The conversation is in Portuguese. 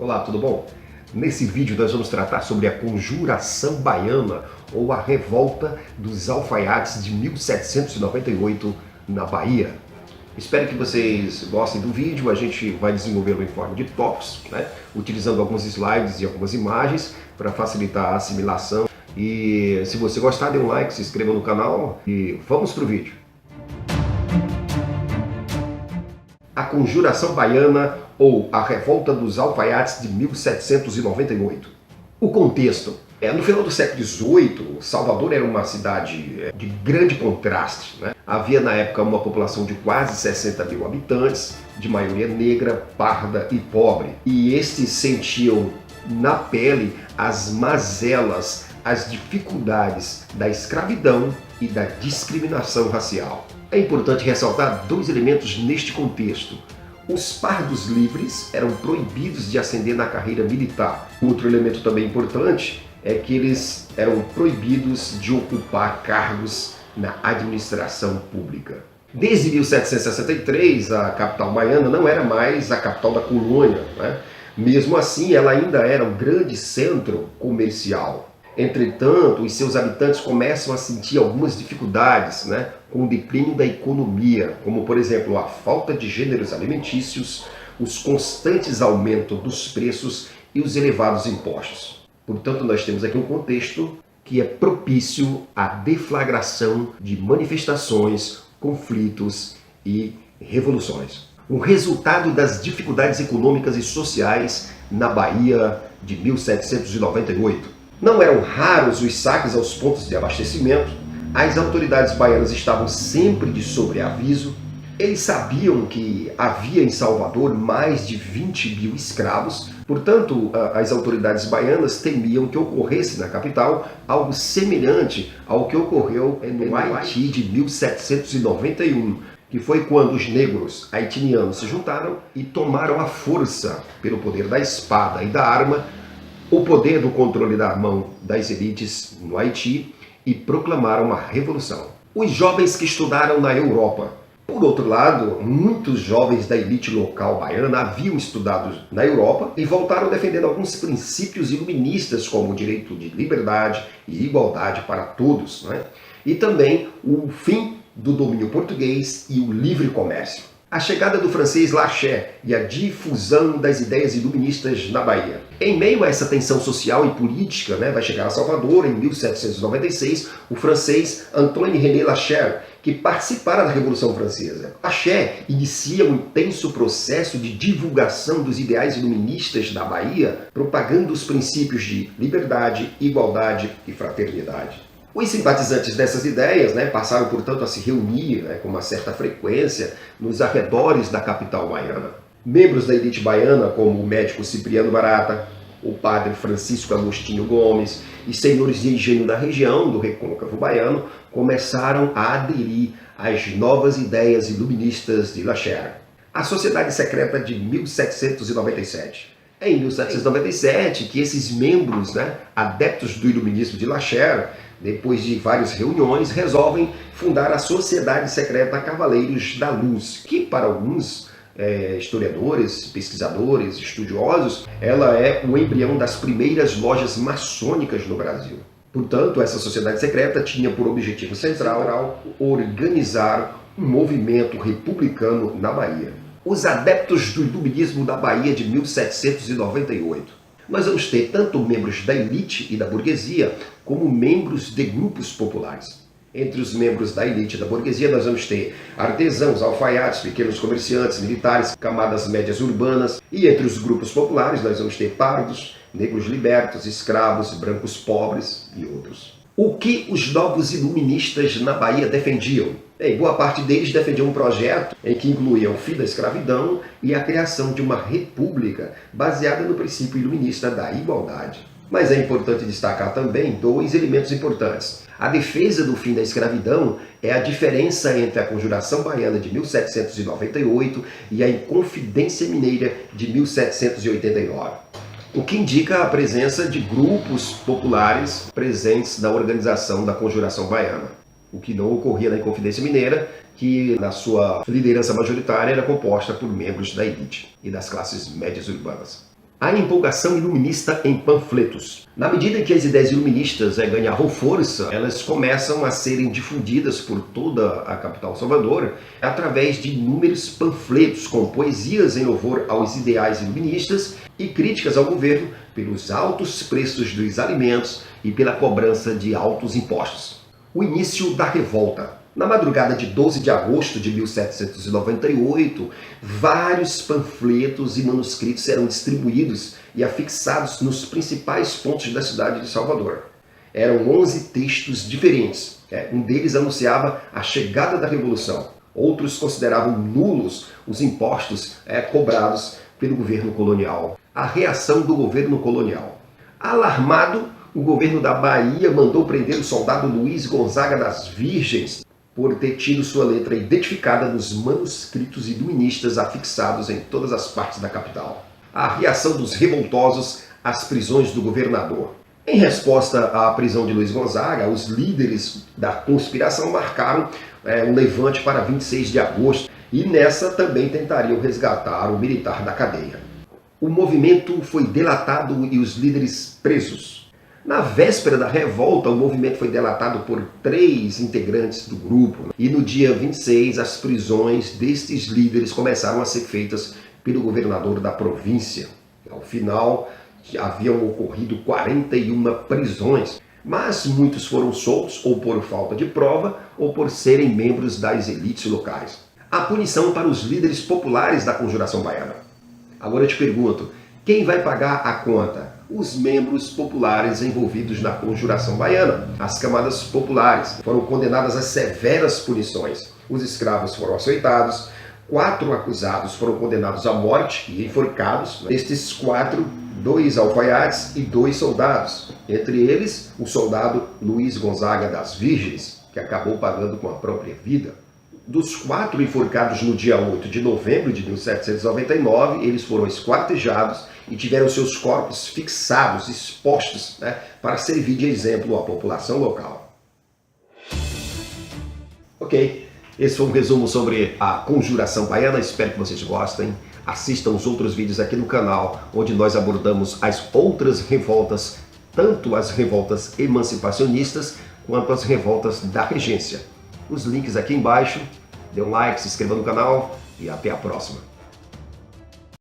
Olá, tudo bom? Nesse vídeo nós vamos tratar sobre a Conjuração Baiana ou a Revolta dos Alfaiates de 1798 na Bahia. Espero que vocês gostem do vídeo. A gente vai desenvolvê-lo em forma de tópicos, utilizando alguns slides e algumas imagens para facilitar a assimilação. E se você gostar, dê um like, se inscreva no canal e vamos para o vídeo. A Conjuração Baiana ou a Revolta dos Alfaiates de 1798. O contexto. No final do século XVIII, Salvador era uma cidade de grande contraste. Havia na época uma população de quase 60 mil habitantes, de maioria negra, parda e pobre. E estes sentiam na pele as mazelas, as dificuldades da escravidão e da discriminação racial. É importante ressaltar dois elementos neste contexto. Os pardos livres eram proibidos de ascender na carreira militar. Outro elemento também importante é que eles eram proibidos de ocupar cargos na administração pública. Desde 1763, a capital baiana não era mais a capital da colônia, Mesmo assim, ela ainda era um grande centro comercial. Entretanto, os seus habitantes começam a sentir algumas dificuldades, com o declínio da economia, como por exemplo a falta de gêneros alimentícios, os constantes aumentos dos preços e os elevados impostos. Portanto, nós temos aqui um contexto que é propício à deflagração de manifestações, conflitos e revoluções. O resultado das dificuldades econômicas e sociais na Bahia de 1798. Não eram raros os saques aos pontos de abastecimento, as autoridades baianas estavam sempre de sobreaviso, eles sabiam que havia em Salvador mais de 20 mil escravos, portanto, as autoridades baianas temiam que ocorresse na capital algo semelhante ao que ocorreu no Haiti de 1791, que foi quando os negros haitianos se juntaram e tomaram à força, pelo poder da espada e da arma, o poder do controle da mão das elites no Haiti e proclamaram uma revolução. Os jovens que estudaram na Europa. Por outro lado, muitos jovens da elite local baiana haviam estudado na Europa e voltaram defendendo alguns princípios iluministas como o direito de liberdade e igualdade para todos, E também o fim do domínio português e o livre comércio. A chegada do francês Lachais e a difusão das ideias iluministas na Bahia. Em meio a essa tensão social e política, vai chegar a Salvador em 1796 o francês Antoine-René Lachais, que participara da Revolução Francesa. Lachais inicia um intenso processo de divulgação dos ideais iluministas da Bahia, propagando os princípios de liberdade, igualdade e fraternidade. Os simpatizantes dessas ideias passaram, portanto, a se reunir com uma certa frequência nos arredores da capital baiana. Membros da elite baiana, como o médico Cipriano Barata, o padre Francisco Agostinho Gomes e senhores de engenho da região do Recôncavo Baiano, começaram a aderir às novas ideias iluministas de Lachais. A Sociedade Secreta de 1797. É em 1797 que esses membros, adeptos do iluminismo de Lachais, depois de várias reuniões, resolvem fundar a Sociedade Secreta Cavaleiros da Luz, que para alguns historiadores, pesquisadores, estudiosos, ela é o embrião das primeiras lojas maçônicas no Brasil. Portanto, essa sociedade secreta tinha por objetivo central organizar um movimento republicano na Bahia. Os adeptos do iluminismo da Bahia de 1798. Nós vamos ter tanto membros da elite e da burguesia, como membros de grupos populares. Entre os membros da elite e da burguesia, nós vamos ter artesãos, alfaiates, pequenos comerciantes, militares, camadas médias urbanas. E entre os grupos populares, nós vamos ter pardos, negros libertos, escravos, brancos pobres e outros. O que os novos iluministas na Bahia defendiam? Boa parte deles defendiam um projeto em que incluía o fim da escravidão e a criação de uma república baseada no princípio iluminista da igualdade. Mas é importante destacar também dois elementos importantes. A defesa do fim da escravidão é a diferença entre a Conjuração Baiana de 1798 e a Inconfidência Mineira de 1789. O que indica a presença de grupos populares presentes na organização da Conjuração Baiana. O que não ocorria na Inconfidência Mineira, que na sua liderança majoritária era composta por membros da elite e das classes médias urbanas. A empolgação iluminista em panfletos. Na medida em que as ideias iluministas ganhavam força, elas começam a serem difundidas por toda a capital Salvador através de inúmeros panfletos com poesias em louvor aos ideais iluministas e críticas ao governo pelos altos preços dos alimentos e pela cobrança de altos impostos. O início da revolta. Na madrugada de 12 de agosto de 1798, vários panfletos e manuscritos eram distribuídos e afixados nos principais pontos da cidade de Salvador. Eram 11 textos diferentes. Um deles anunciava a chegada da Revolução. Outros consideravam nulos os impostos cobrados pelo governo colonial. A reação do governo colonial. Alarmado, o governo da Bahia mandou prender o soldado Luiz Gonzaga das Virgens por ter tido sua letra identificada nos manuscritos iluministas afixados em todas as partes da capital. A reação dos revoltosos às prisões do governador. Em resposta à prisão de Luiz Gonzaga, os líderes da conspiração marcaram um levante para 26 de agosto e nessa também tentariam resgatar o militar da cadeia. O movimento foi delatado e os líderes presos. Na véspera da revolta, o movimento foi delatado por 3 integrantes do grupo. E no dia 26, as prisões destes líderes começaram a ser feitas pelo governador da província. Ao final, haviam ocorrido 41 prisões, mas muitos foram soltos ou por falta de prova ou por serem membros das elites locais. A punição para os líderes populares da Conjuração Baiana. Agora eu te pergunto, quem vai pagar a conta? Os membros populares envolvidos na Conjuração Baiana. As camadas populares foram condenadas a severas punições. Os escravos foram açoitados, 4 acusados foram condenados à morte e enforcados. Destes 4, 2 alfaiates e 2 soldados. Entre eles, o soldado Luiz Gonzaga das Virgens, que acabou pagando com a própria vida. Dos 4 enforcados no dia 8 de novembro de 1799, eles foram esquartejados e tiveram seus corpos fixados, expostos, para servir de exemplo à população local. Ok, esse foi um resumo sobre a Conjuração Baiana, espero que vocês gostem. Assistam os outros vídeos aqui no canal, onde nós abordamos as outras revoltas, tanto as revoltas emancipacionistas, quanto as revoltas da regência. Os links aqui embaixo, dê um like, se inscreva no canal e até a próxima.